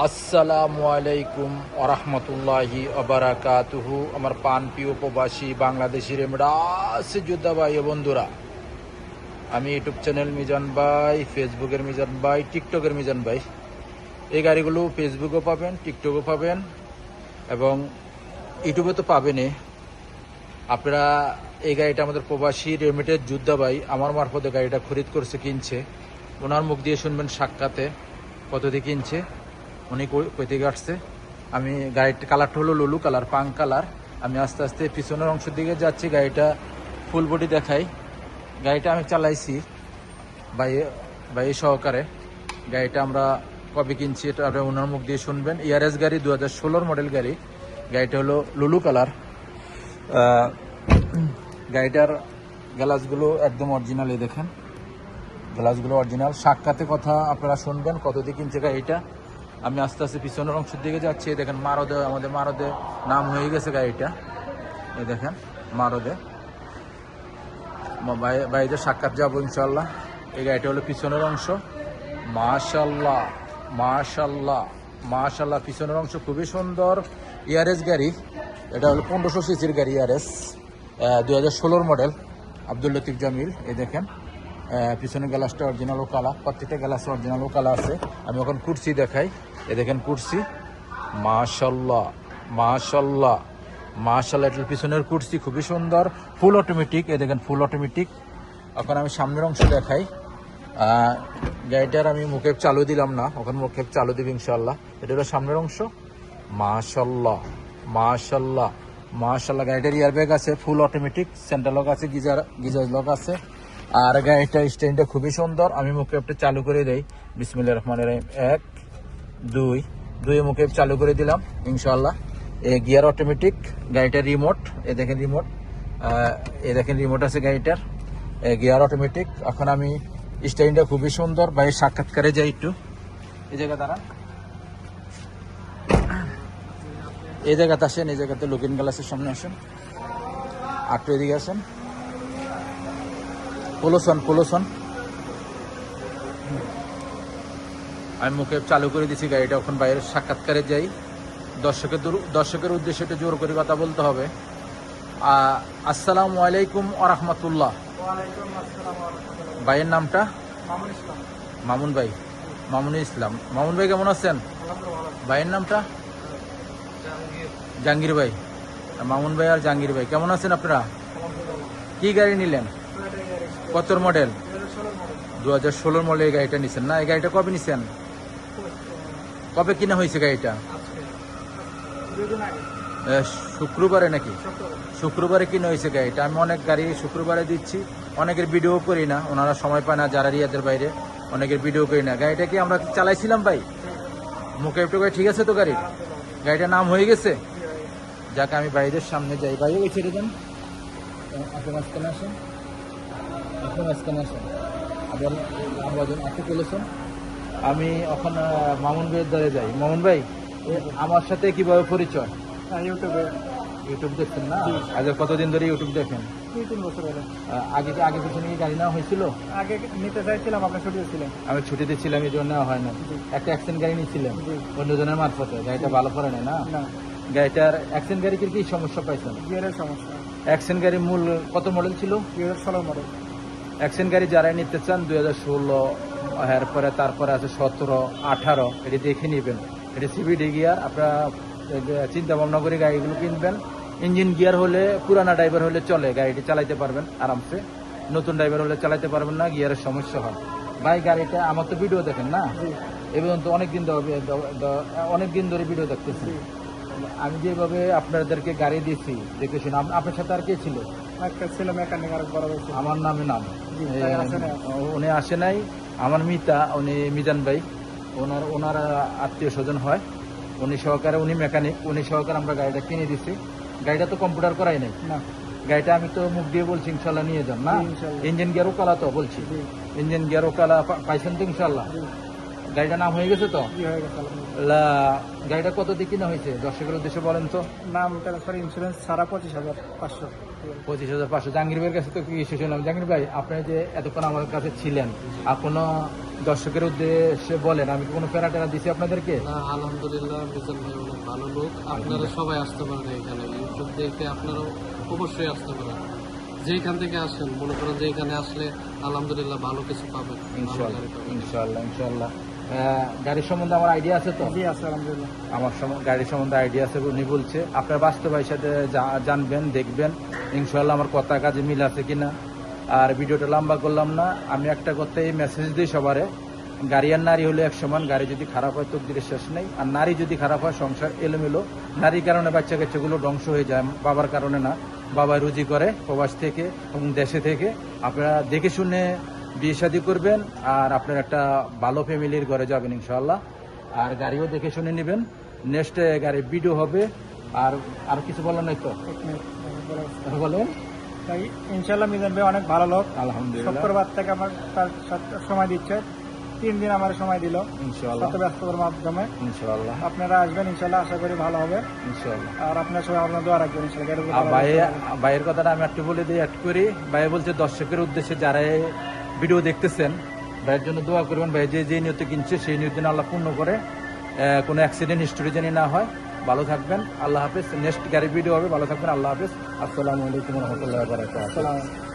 আসসালামু আলাইকুম ওরহমতুল্লাহি ওবারাকাতুহু। আমার প্রিয় প্রবাসী বাংলাদেশি রেমডাস যোদ্ধা ভাই ও বন্ধুরা, আমি ইউটিউব চ্যানেল মিজান ভাই, ফেসবুকের মিজান ভাই, টিকটকের মিজান ভাই। এই গাড়িগুলো ফেসবুকেও পাবেন, টিকটকও পাবেন এবং ইউটিউবে তো পাবেনই। আপনারা এই গাড়িটা আমাদের প্রবাসী রেমিটেড যোদ্ধা ভাই আমার মারফতে গাড়িটা খরিদ করছে, কিনছে। ওনার মুখ দিয়ে শুনবেন সাক্ষাতে কত দিয়ে কিনছে, উনি কই থেকে আসছে। আমি গাড়ির কালারটা হলো লুলু কালার, পাং কালার। আমি আস্তে আস্তে পিছনের অংশের দিকে যাচ্ছি, গাড়িটা ফুল বডি দেখাই। গাড়িটা আমি চালাইছি ভাই সহকারে। গাড়িটা আমরা কবে কিনছি এটা আপনারা ওনার মুখ দিয়ে শুনবেন। ইয়ারএস গাড়ি, 2016 মডেল গাড়ি। গাড়িটা হলো লুলু কালার। গাড়িটার গ্লাসগুলো একদম অরিজিনাল, এই দেখেন গ্লাসগুলো অরিজিনাল। সাক্ষাতে কথা আপনারা শুনবেন কত দিয়ে কিনছে গাড়িটা। আমি আস্তে আস্তে পিছনের অংশের দিকে যাচ্ছি। দেখেন মারদে, আমাদের মারদে নাম হয়ে গেছে গাড়িটা। এই দেখেন মারদে বাইরে সাক্ষাৎ যাবো ইনশাল্লাহ। এই গাড়িটা হলো পিছনের অংশ। মাশাল্লাহ মাশাল্লাহ মাশাল্লাহ, পিছনের অংশ খুবই সুন্দর। ইয়ারএস গাড়ি, এটা হলো 1500 সিসির গাড়ি। ইয়ারএস 2016 মডেল, আব্দুল লতিফ জামিল। এই দেখেন পিছনের গ্লাসটা অরিজিনাল ও কালা, প্রত্যেকটা গ্লাস অরিজিনাল ও কালা আছে। আমি এখন কুরসি দেখাই। এ দেখেন কুরসি, মাশাল্লাহ মাশাল্লাহ মাশাল্লাহ। এটার পিছনের কুরসি খুবই সুন্দর, ফুল অটোমেটিক। এ দেখেন ফুল অটোমেটিক। এখন আমি সামনের অংশ দেখাই। গাড়িটার আমি মুখে চালু দিলাম না, ওখানে মুখে চালু দিব ইনশাল্লাহ। এটা হলো সামনের অংশ। মাশাল্লাহ মাশাল্লাহ মাশাল্লাহ। গাড়িটার ইয়ারব্যাগ আছে, ফুল অটোমেটিক, সেন্টার লক আছে, গিজার লক আছে। আর গাড়িটার স্ট্যান্ডটা খুবই সুন্দর। আমি মুখে একটা চালু করে দেই, বিসমিল্লাহির রহমানির রহিম। 1 2 মুখে চালু করে দিলাম ইনশাল্লাহ। Gear automatic. গাড়িটার রিমোট, এ দেখেন রিমোট, রিমোট আছে গাড়িটার। Gear automatic. এখন আমি স্টাইলটা খুবই সুন্দর। বাইরের সাক্ষাৎকারে যাই একটু। এই জায়গা দাঁড়ান, এই জায়গাতে আসেন, এই জায়গাতে লুকিং গ্লাসের সামনে আসেন, একটু এদিকে আসেন। পোলোসন আমি মুখে চালু করে দিচ্ছি গাড়িটা। এখন বাইরের সাক্ষাৎকারে যাই। দর্শকের উদ্দেশ্যে একটু জোর করে কথা বলতে হবে। আসসালামু আলাইকুম ওরহমতুল্লাহ। ভাইয়ের নামটা? মামুন ভাই, মামুন ইসলাম। মামুন ভাই কেমন আছেন? ভাইয়ের নামটা? জাহাঙ্গীর ভাই। মামুন ভাই আর জাহাঙ্গীর ভাই কেমন আছেন আপনারা? কি গাড়ি নিলেন? কত মডেল? 2016 মডেল এই গাড়িটা নিছেন না? এই গাড়িটা কবে নিছেন? কবে কিনা হয়েছে গাড়িটা? শুক্রবারে নাকি? শুক্রবারে কিনা হয়েছে গাড়িটা। আমি অনেক গাড়ি শুক্রবারে দিচ্ছি, অনেকের ভিডিও করি না, ওনারা সময় পায় না যারা রিয়াদের বাইরে, অনেকের ভিডিও করি না। গাড়িটা কি আমরা চালাইছিলাম ভাই? মুখে একটু ঠিক আছে তো গাড়িটার নাম হয়ে গেছে? যাকে আমি বাইরের সামনে যাই। বাইরে ওই ছেড়ে দেন, আসেন আসেন আসেন, এখন আসেন আসেন। আবার আপনি চলেছেন। আমি এখন মামুন ভাইয়ের দ্বারে যাই। মামুন ভাই, আমার সাথে কিভাবে পরিচয়? ইউটিউব দেখছেন না? আগে কতদিন ধরে ইউটিউব দেখেন? 2-3 বছর হলো। আগে পিছনে কি গাড়ি নেওয়া হয়েছিল? আগে নিতে চাইছিলাম, আপনার ছুটি ছিলেন। আমি ছুটিতে ছিলাম, এই জন্য নেওয়া হয় না। একটা অ্যাক্সেন্ট গাড়ি নিয়েছিলেন অন্যজনের মারফতে, গাড়িটা ভালো করে নেয় না। গাড়িটার অ্যাক্সেন্ট গাড়ি কি সমস্যা পাইছেন? গিয়ারের সমস্যা। অ্যাক্সেন্ট গাড়ি মূল কত মডেল ছিল? 2016 মডেল। অ্যাক্সেন্ট গাড়ি যারাই নিতে চান 2016, এরপরে তারপরে আছে 17, 18, এটি দেখে নেবেন। এটি সিবিডি গিয়ার। আপনারা চিন্তা ভাবনা করে গাড়িগুলো কিনবেন। ইঞ্জিন গিয়ার হলে, পুরানা ড্রাইভার হলে চলে, গাড়িটি চালাইতে পারবেন আরামসে। নতুন ড্রাইভার হলে চালাইতে পারবেন না, গিয়ারের সমস্যা হয়। ভাই গাড়িটা, আমার তো ভিডিও দেখেন না এবং তো অনেকদিন ধরে ভিডিও দেখতেছি। আমি যেভাবে আপনাদেরকে গাড়ি দিয়েছি দেখে শুনে, আপনার সাথে আর কে ছিল? একটা ছিল মেকানিক, আর বড় ভাই ছিল। আমার নামে নাম, উনি আসে নাই। আমার মিতা, উনি মিজান ভাই, ওনার আত্মীয় স্বজন হয়। উনি সহকারে, উনি মেকানিক, উনি সহকারে আমরা গাড়িটা কিনে দিছি। গাড়িটা তো কম্পিউটার করাই নাই না, গাড়িটা আমি তো মুখ দিয়ে বলছি ইনশাল্লাহ নিয়ে যান না। ইঞ্জিন গিয়ার ওকালা তো বলছি, ইঞ্জিন গিয়ার ওকালা পাইছেন তো ইনশাল্লাহ? গাড়িটার নাম হয়ে গেছে তো? গাড়িটা কত দিয়ে কিনা হয়েছে দর্শকের উদ্দেশ্যে বলেন তো? নাম ট্রান্সফার, ইন্স্যুরেন্স ছাড়া 25,500। 25,500। জাহাঙ্গীর ভাইয়ের কাছে তো কি শুনলাম। জাহাঙ্গীর ভাই, আপনি যে এতক্ষণ আমার কাছে ছিলেন, এখনো দর্শকের উদ্দেশ্যে বলেন। আমি কি কোনো প্যারা টেরা দিছি আপনাদেরকে? না, আলহামদুলিল্লাহ মিজান ভাই অনেক ভালো লোক। আপনারা সবাই আসতে পারেন এখানে, ইউটিউব দেখে আপনারাও অবশ্যই আসতে পারেন। যেখান থেকে আসেন মনে করেন যে এখানে আসলে আলহামদুলিল্লাহ ভালো কিছু পাবেন। ভালো ইনশাল্লাহ গাড়ি পাবেন। ইনশাল্লাহ ইনশাল্লাহ। গাড়ির সম্বন্ধে আমার আইডিয়া আছে তো? জি আছে আলহামদুলিল্লাহ। আমার গাড়ির সম্বন্ধে আইডিয়া আছে উনি বলছে। আপনার বাস্তবের সাথে জানবেন, দেখবেন ইনশাল্লাহ আমার কথা কাজে মিল আছে কিনা। আর ভিডিওটা লম্বা করলাম না, আমি একটা কথাই মেসেজ দিই সবারে, গাড়ি আর নারী হলে এক সমান। গাড়ি যদি খারাপ হয় তকদিরের শেষ নেই, আর নারী যদি খারাপ হয় সংসার এলোমেলো। নারীর কারণে বাচ্চা কাচ্চাগুলো ধ্বংস হয়ে যায়, বাবার কারণে না। বাবা রুজি করে প্রবাস থেকে এবং দেশে থেকে। আপনারা দেখে শুনে বিয়ে শাদী করবেন, আর আপনার একটা ভালো ফ্যামিলির ঘরে যাবেন ইনশাল্লাহ। আর গাড়িও দেখে শুনে নেবেন। নেক্সট গাড়ির ভিডিও হবে। আর কিছু বলার নাই তো? এক মিনিট, বলা হচ্ছে। বলেন। তাই ইনশাল্লাহ মিজান ভাই অনেক ভালো লোক। আলহামদুলিল্লাহ শুক্রবার থেকে আমার তার সাথে সময় দিচ্ছে, 3 দিন আমার সময় দিল ইনশাল্লাহ শত ব্যস্ততার মাধ্যমে। ইনশাল্লাহ আপনারা আসবেন ইনশাল্লাহ, আশা করি ভালো হবে। ইনশাল্লাহ। আর আপনার সবাই আপনার দোয়া রাখবেন ইনশাল্লাহ। গাড়িগুলো আর ভালো হবে। ভাইয়ের কথাটা আমি একটু বলে দিই, অ্যাড করি। ভাই বলছে দর্শকের উদ্দেশ্যে যারা এই ভিডিও দেখতেছেন, ভাইয়ের জন্য দোয়া করবেন। ভাই যে নিয়তে কিনছে সেই নিয়ত যেন আল্লাহ পূর্ণ করে, কোনো অ্যাক্সিডেন্ট হিস্টোরি যেন না হয়। ভালো থাকবেন, আল্লাহ হাফেজ। নেক্সট গাড়ি ভিডিও হবে, ভালো থাকবেন, আল্লাহ হাফেজ। আসসালামু আলাইকুম রহমতুল্লাহ। আসসালামু আলাইকুম।